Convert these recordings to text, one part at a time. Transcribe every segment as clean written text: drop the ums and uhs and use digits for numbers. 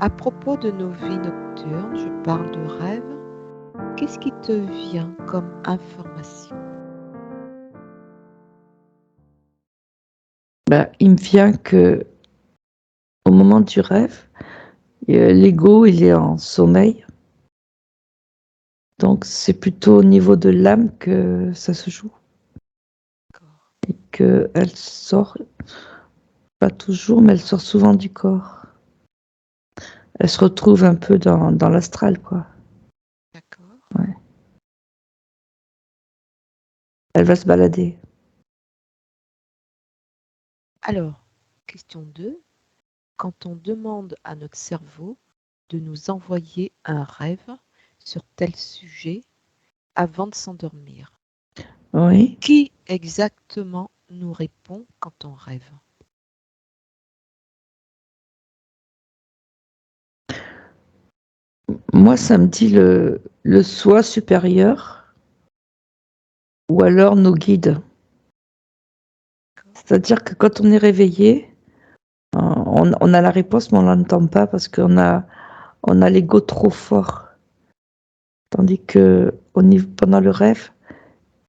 À propos de nos vies nocturnes, je parle de rêve. Qu'est-ce qui te vient comme information? Il me vient que au moment du rêve, l'ego il est en sommeil, donc c'est plutôt au niveau de l'âme que ça se joue D'accord. et que elle sort, pas toujours, mais elle sort souvent du corps. Elle se retrouve un peu dans l'astral, quoi. D'accord. Ouais. Elle va se balader. Alors, question 2. Quand on demande à notre cerveau de nous envoyer un rêve sur tel sujet avant de s'endormir, Oui. qui exactement nous répond quand on rêve? Moi, ça me dit le soi supérieur ou alors nos guides. C'est-à-dire que quand on est réveillé, on a la réponse, mais on l'entend pas parce on a l'ego trop fort. Tandis que pendant le rêve,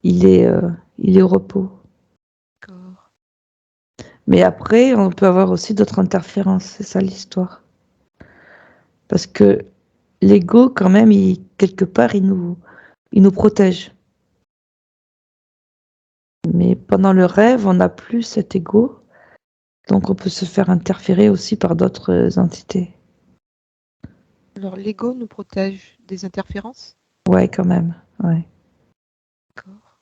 il est au repos. D'accord. Mais après, on peut avoir aussi d'autres interférences, c'est ça l'histoire. Parce que l'ego, quand même, quelque part, il nous protège. Mais pendant le rêve, on n'a plus cet ego, donc on peut se faire interférer aussi par d'autres entités. Alors, l'ego nous protège des interférences? Ouais, quand même. Ouais. D'accord.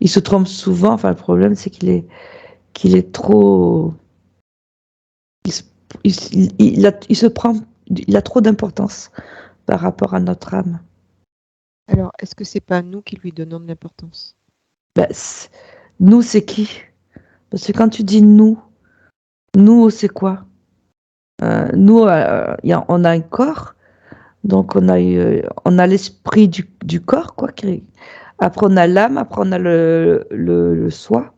Il se trompe souvent. Enfin, le problème, c'est qu'il est trop. Il, se- il a trop d'importance par rapport à notre âme. Alors, est-ce que c'est pas nous qui lui donnons de l'importance? Ben, nous, c'est qui? Parce que quand tu dis nous, c'est quoi? Nous, on a un corps, donc on a l'esprit du corps, quoi. Après, on a l'âme, après, on a le soi,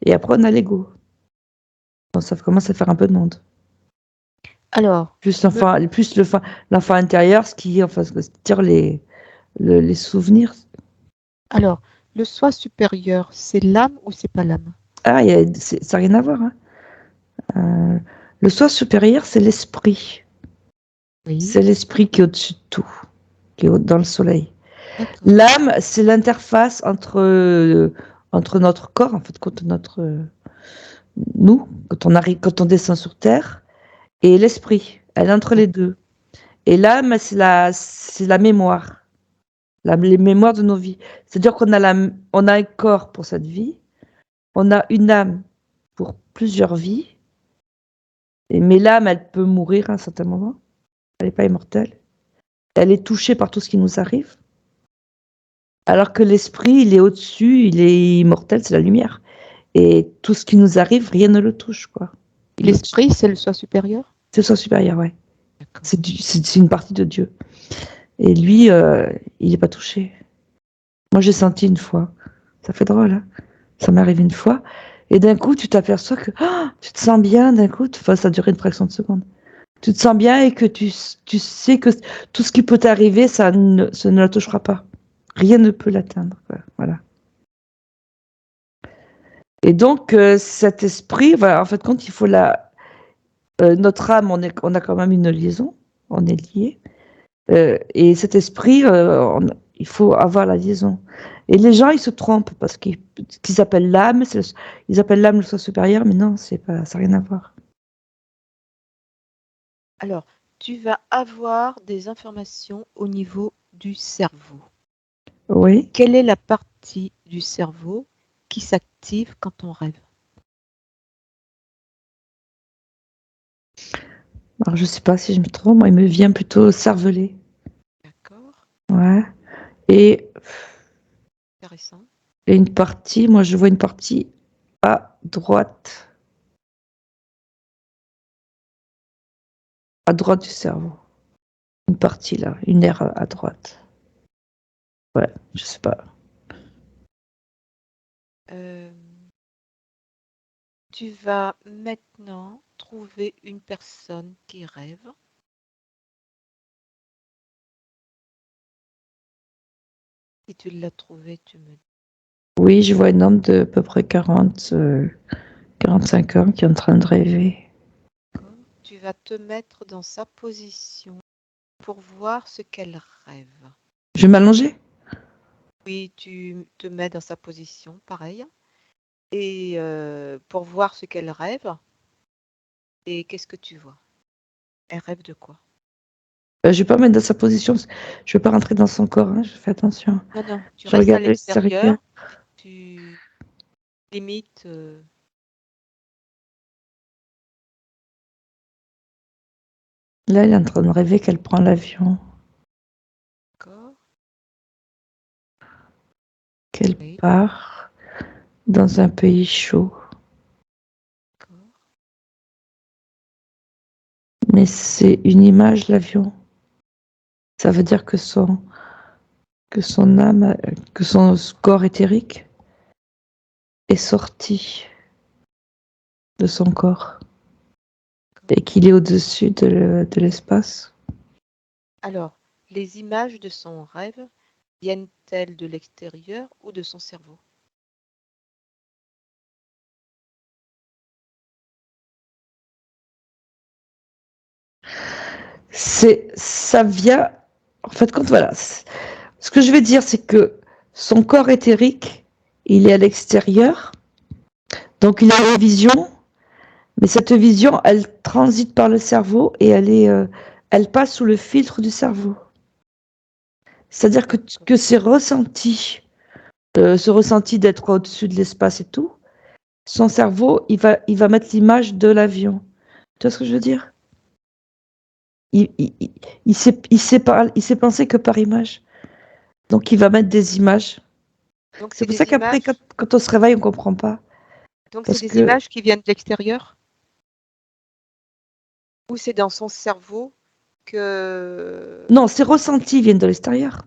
et après, on a l'ego. Donc, ça commence à faire un peu de monde. Alors, Plus l'enfant intérieur, ce qui est, enfin, c'est-à-dire les souvenirs. alors, le soi supérieur, c'est l'âme ou c'est pas l'âme? Ah, ça n'a rien à voir, hein. Euh, le soi supérieur, c'est l'esprit. Oui, C'est l'esprit qui est au-dessus de tout, qui est dans le soleil. d'accord. L'âme, c'est l'interface entre notre corps, en fait, nous, quand on descend sur Terre, et l'esprit. Elle est entre les deux. Et l'âme, c'est la mémoire, les mémoires de nos vies. C'est-à-dire on a un corps pour cette vie, on a une âme pour plusieurs vies, mais l'âme, elle peut mourir à un certain moment. Elle n'est pas immortelle. Elle est touchée par tout ce qui nous arrive. Alors que l'esprit, il est au-dessus, il est immortel, c'est la lumière. Et tout ce qui nous arrive, rien ne le touche, quoi. Il est au-dessus. L'esprit, c'est le soi supérieur? C'est le soi supérieur, ouais. D'accord. C'est une partie de Dieu. Et lui, il n'est pas touché. Moi, j'ai senti une fois. Ça fait drôle, hein. Ça m'est arrivé une fois. Et d'un coup, tu t'aperçois que tu te sens bien, d'un coup. Enfin, ça a duré une fraction de seconde. Tu te sens bien et que tu sais que tout ce qui peut t'arriver, ça ne la touchera pas. Rien ne peut l'atteindre, quoi. Voilà. Et donc, cet esprit, voilà, en fait, quand il faut notre âme, on a quand même une liaison, on est lié. Et cet esprit, il faut avoir la liaison. Et les gens, ils se trompent parce qu'ils appellent l'âme, ils appellent l'âme le soi supérieur, mais non, ça n'a rien à voir. Alors, tu vas avoir des informations au niveau du cerveau. Oui. Quelle est la partie du cerveau qui s'active quand on rêve? Alors, je sais pas si je me trompe, moi, il me vient plutôt cervelé. D'accord, Ouais. Et, intéressant. et une partie, moi, je vois une partie à droite du cerveau. Une partie là, une aire à droite. Ouais, je sais pas. Euh, Tu vas maintenant trouver une personne qui rêve. Si tu l'as trouvée, tu me dis. Oui, je vois un homme de à peu près 45 ans qui est en train de rêver. Tu vas te mettre dans sa position pour voir ce qu'elle rêve. Je vais m'allonger? Oui, tu te mets dans sa position, pareil. Et pour voir ce qu'elle rêve. Et qu'est-ce que tu vois? Elle rêve de quoi? Je vais pas me mettre dans sa position. Je vais pas rentrer dans son corps. Hein, je fais attention. Non, non, tu Je restes à regarde à l'extérieur. l'extérieur. Tu limites. Là, elle est en train de rêver qu'elle prend l'avion, D'accord. qu'elle Oui, part dans un pays chaud. d'accord. Mais c'est une image, l'avion. Ça veut dire que son âme, que son corps éthérique est sorti de son corps et qu'il est au-dessus de l'espace. Alors, les images de son rêve viennent-elles de l'extérieur ou de son cerveau? Ça vient, en fait, quand voilà, ce que je vais dire, c'est que son corps éthérique, il est à l'extérieur, donc il a une vision, mais cette vision, elle transite par le cerveau et elle passe sous le filtre du cerveau. C'est-à-dire que ces ressentis, ce ressenti d'être au-dessus de l'espace et tout, son cerveau, il va mettre l'image de l'avion. Tu vois ce que je veux dire? Il, il, il, il sait penser que par image. Donc il va mettre des images. Donc, C'est c'est pour ça des qu'après, images. quand on se réveille, on comprend pas. Donc, c'est Parce des que, images qui viennent de l'extérieur ou c'est dans son cerveau que. non, ces ressentis viennent de l'extérieur.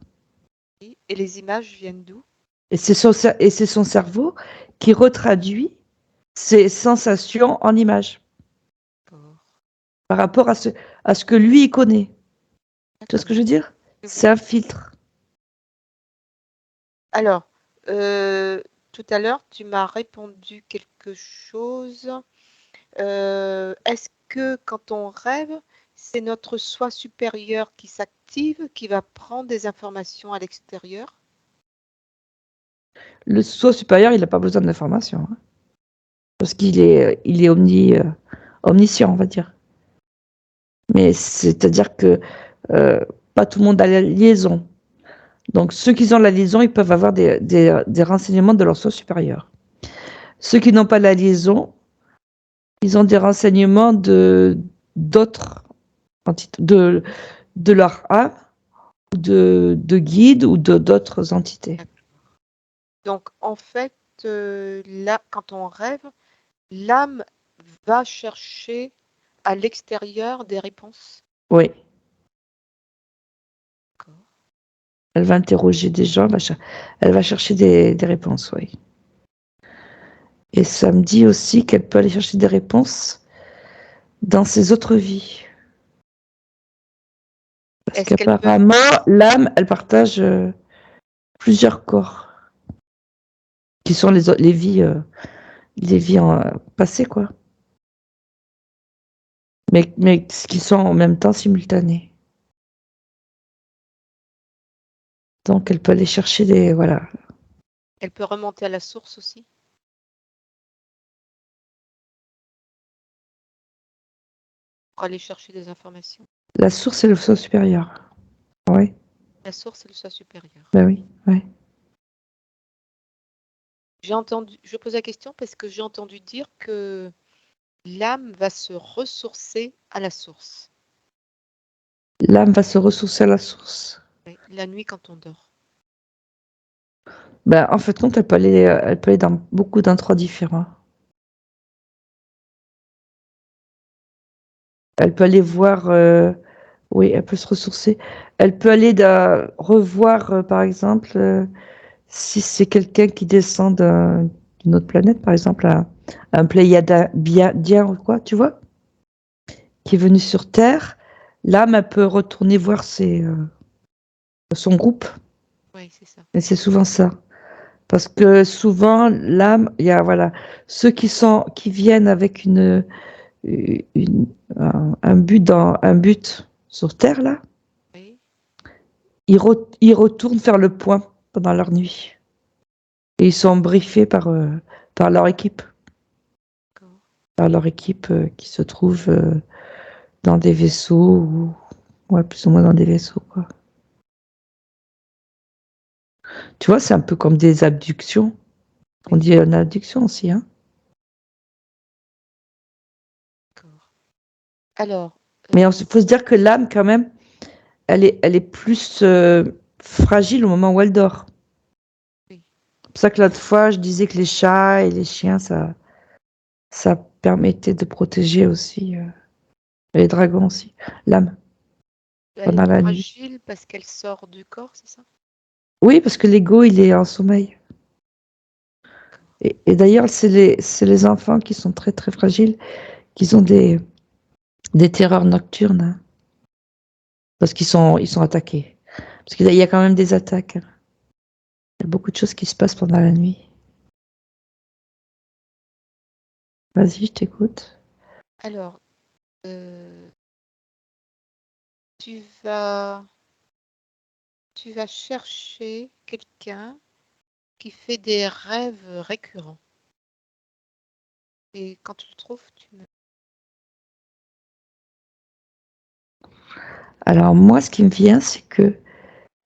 Et les images viennent d'où? Et c'est son cerveau qui retraduit ces sensations en images D'accord. par rapport à ce que lui, il connaît. Tu vois ce que je veux dire? Oui, C'est oui. un filtre. Alors, tout à l'heure, tu m'as répondu quelque chose. Est-ce que quand on rêve, c'est notre soi supérieur qui s'active, qui va prendre des informations à l'extérieur? Le soi supérieur, il n'a pas besoin d'informations. Hein, parce il est omniscient, on va dire. Mais c'est-à-dire que pas tout le monde a la liaison. Donc ceux qui ont la liaison, ils peuvent avoir des renseignements de leur soi supérieur. Ceux qui n'ont pas la liaison, ils ont des renseignements d'autres entités, de leur âme, de guides ou d'autres entités. Donc, en fait, là, quand on rêve, l'âme va chercher à l'extérieur des réponses. Oui. D'accord. Elle va interroger des gens, elle va chercher des réponses, oui. Et ça me dit aussi qu'elle peut aller chercher des réponses dans ses autres vies. Parce Est-ce qu'elle peut... qu'apparemment, l'âme, elle partage plusieurs corps, qui sont les vies passées, quoi. Mais qui sont en même temps simultanées. Donc, elle peut aller chercher voilà. Elle peut remonter à la source aussi? Pour aller chercher des informations. La source, c'est le soi supérieur. Oui. La source, c'est le soi supérieur. Ben oui, oui. Je pose la question parce que j'ai entendu dire que l'âme va se ressourcer à la source. L'âme va se ressourcer à la source. Oui, la nuit quand on dort. Ben, en fait, compte, elle peut aller dans beaucoup d'endroits différents. Elle peut aller voir, oui, elle peut se ressourcer. Elle peut aller revoir, par exemple, si c'est quelqu'un qui descend d'une autre planète, par exemple un pléiadien ou quoi, tu vois, qui est venu sur Terre, l'âme, elle peut retourner voir son groupe. Oui, c'est ça. Et c'est souvent ça. Parce que souvent, l'âme, il y a voilà, ceux qui viennent avec un but sur Terre, là, Oui, ils retournent faire le point pendant leur nuit. Et ils sont briefés par leur équipe. d'accord. Par leur équipe qui se trouve dans des vaisseaux, ou ouais, plus ou moins dans des vaisseaux, quoi. Tu vois, c'est un peu comme des abductions. On Oui, dit une abduction aussi, hein. d'accord. Alors, Mais il faut se dire que l'âme, quand même, elle est plus fragile au moment où elle dort. oui. C'est pour ça que l'autre fois, je disais que les chats et les chiens, ça permettait de protéger aussi, les dragons aussi, l'âme, Elle pendant est la nuit. fragile parce qu'elle sort du corps, c'est ça? Oui, parce que l'ego, il est en sommeil. D'accord. Et d'ailleurs, c'est les enfants qui sont très, très fragiles, qui ont des terreurs nocturnes, hein, parce qu'ils sont attaqués. Parce qu'il y a quand même des attaques, hein. Il y a beaucoup de choses qui se passent pendant la nuit. Vas-y, je t'écoute. Alors, euh, tu vas, tu vas chercher quelqu'un qui fait des rêves récurrents. Et quand tu le trouves, tu me... Alors moi, ce qui me vient, c'est que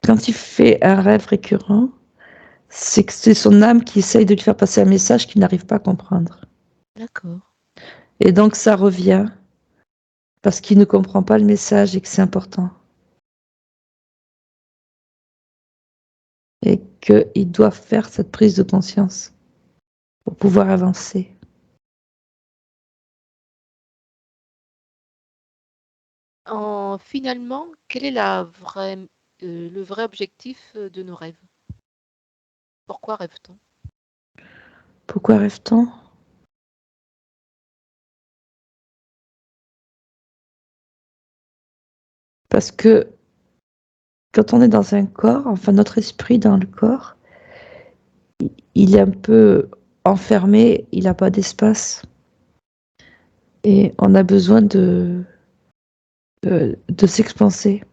quand il fait un rêve récurrent, c'est que c'est son âme qui essaye de lui faire passer un message qu'il n'arrive pas à comprendre. D'accord. Et donc ça revient parce qu'il ne comprend pas le message et que c'est important. Et qu'il doit faire cette prise de conscience pour pouvoir avancer. Finalement, quel est le vrai objectif de nos rêves? Pourquoi rêve-t-on? Pourquoi rêve-t-on? Parce que quand on est dans un corps, enfin notre esprit dans le corps, il est un peu enfermé, il n'a pas d'espace. Et on a besoin de s'expanser.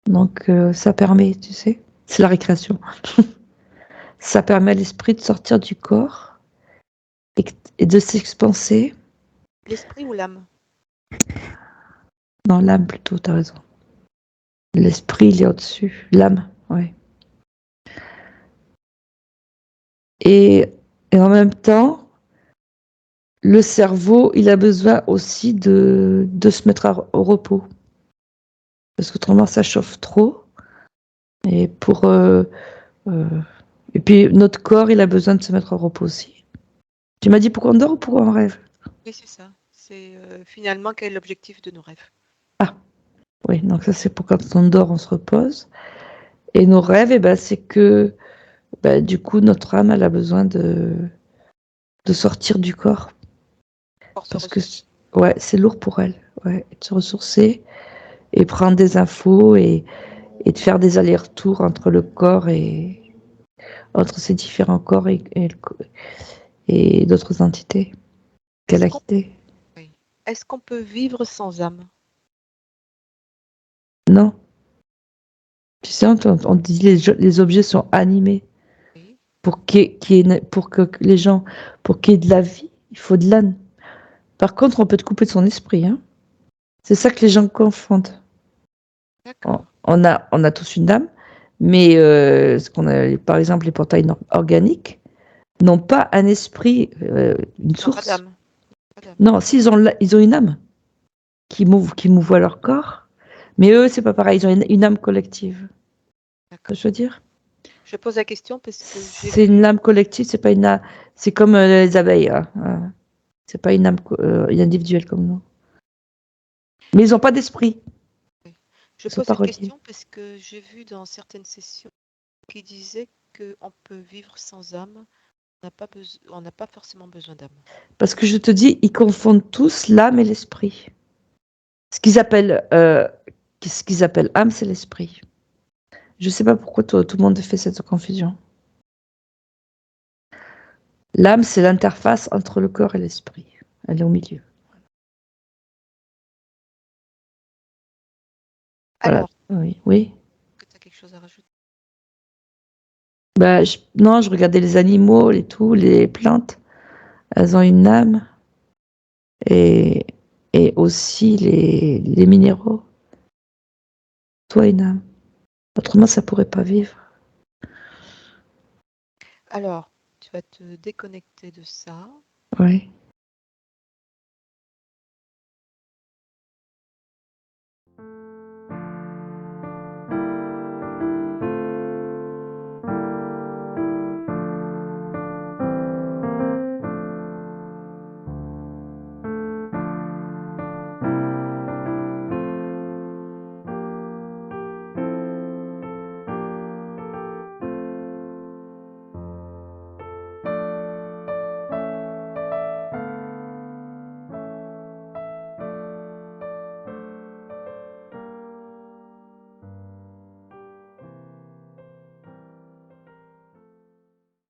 Donc ça permet, tu sais, c'est la récréation. Ça permet à l'esprit de sortir du corps et de s'expanser L'esprit ou l'âme? dans l'âme plutôt, t'as raison. L'esprit, il est au-dessus. L'âme, ouais. Et, et en même temps, le cerveau, il a besoin aussi de se mettre au repos. Parce qu'autrement, ça chauffe trop. Et euh, et puis, notre corps, il a besoin de se mettre au repos aussi. Tu m'as dit pourquoi on dort ou pourquoi on rêve? Oui, c'est ça. C'est finalement quel est l'objectif de nos rêves? Ah, oui, donc ça, c'est pour quand on dort, on se repose. Et nos rêves, eh ben, c'est que, ben, du coup, notre âme, elle a besoin de sortir du corps. Pour se Parce que, ressourcer. ouais, c'est lourd pour elle. Ouais, de se ressourcer et prendre des infos et de faire des allers-retours entre le corps et entre ces différents corps et d'autres entités qu'elle Est-ce a qu'on quittées. oui. Est-ce qu'on peut vivre sans âme? Non. Tu sais, on dit les objets sont animés. Oui. Pour qu'il y ait de la vie, il faut de l'âme. Par contre, on peut te couper de son esprit, hein. C'est ça que les gens confondent. On, D'accord. on a tous une âme, mais par exemple, les portails organiques n'ont pas un esprit, une Non, pas source. d'âme. Pas d'âme. Non, si, ils ont une âme qui mouvoie leur corps, mais eux, c'est pas pareil, ils ont une âme collective. D'accord. Je veux dire, Je pose la question parce que j'ai c'est une vu. âme collective, c'est pas une âme, c'est comme les abeilles, hein. C'est pas une âme individuelle comme nous. Mais ils n'ont pas d'esprit, Oui. Je ils sont pose pas cette reliés. question parce que j'ai vu dans certaines sessions qui disaient qu'on peut vivre sans âme on n'a pas forcément besoin d'âme. Parce que je te dis, ils confondent tous l'âme et l'esprit. Ce qu'ils appellent âme, c'est l'esprit. Je ne sais pas pourquoi tout le monde fait cette confusion. L'âme, c'est l'interface entre le corps et l'esprit. Elle est au milieu. Voilà. Alors, Oui. est-ce que tu as quelque chose à rajouter? Bah, non, je regardais les animaux, les plantes. Elles ont une âme. Et aussi les minéraux. Toi, une âme. Autrement, ça pourrait pas vivre. Alors, tu vas te déconnecter de ça. Oui.